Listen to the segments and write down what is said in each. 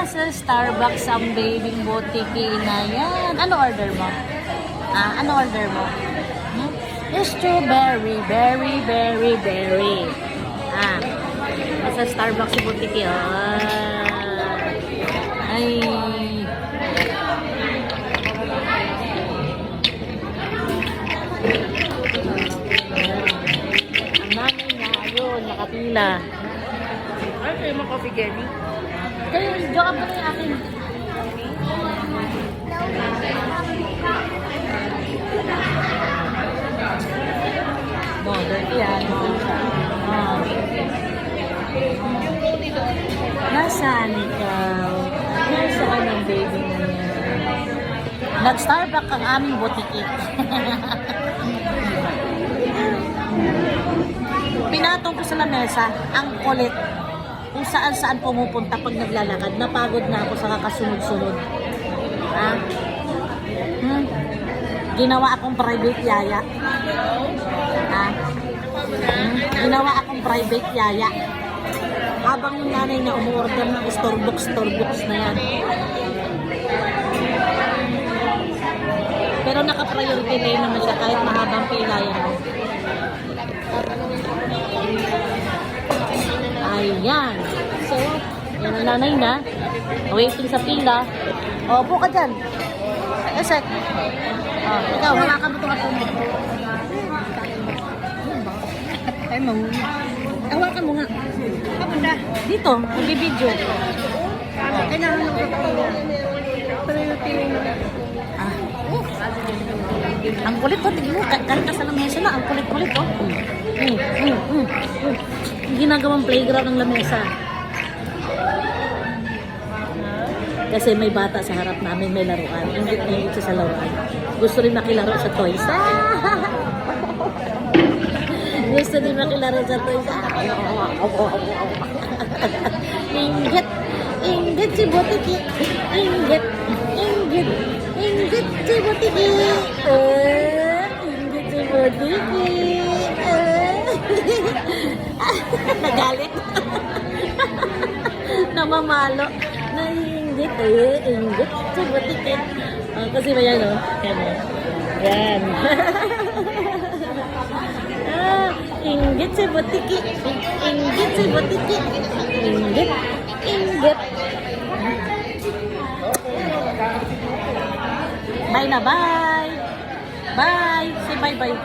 Nasa Starbucks ang babying botiki na yan. Ano order mo? Ano order mo? Strawberry, berry, berry, berry. Nasa Starbucks si botiki. Ay. Ang nanay niya, ayun, nakapila. Ay, kayo mo coffee, Jenny? Kayo, joke ba yung akin? Dirty yan. Nasaan ikaw? Nasaan ang baby na yan? Nag-Starbucks ang aming botiki. Pinatong ko sa lamesa ang kulit kung saan pumupunta pag naglalakad. Napagod na ako sa kakasunod-sunod. Ginawa akong private yaya. Ginawa akong private yaya. Habang yung nanay na umuorder ng Starbucks na yan. Pero naka-priority lane naman siya kahit mahabang pila yan. Ayan. So, yan ang nanay na. Waiting sa pila. Opo ka dyan. Esek. Ikaw, hawakan mo ito ka mo. Ay, mahuli. Hawakan mo nga. Kapunda. Dito, nagbibideo. Kailangan mo ito. Priority na. Ang kulit ko, tignan mo. Kahit ka sa lamesa na, ang kulit-kulit ko. Ginagawang playground ng lamesa. Kasi may bata sa harap namin, may laruan. Ingit na ingit siya sa laruan. Gusto rin makilaro sa toys. Gusto rin makilaro sa toys. Ingit. Ingit si Botiki. Ingit. Ingit. Ingit si Botiki. Ingit si Botiki. Nagalit. Namamalo. Nainggit inggit si Botiki. Kasi ba yan, no? Yan. Inggit si Botiki. Inggit si Botiki. Inggit. Inggit. Bye na, bye. Bye. Say bye-bye.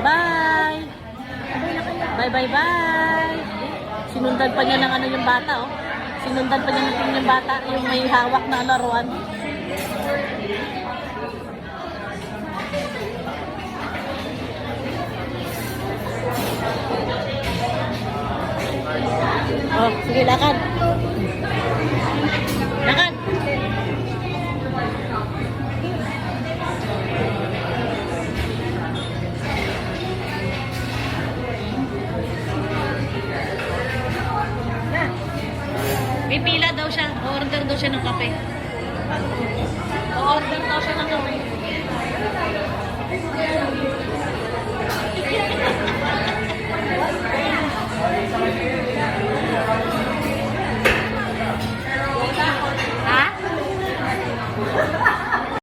Bye. Bye. Sinundan pa niya ng ano yung bata, oh. Sinundan pa niya ng yung bata, yung may hawak na laruan. Oh, sige, lakad. Lakad. Pipila daw siya, order daw siya ng kape.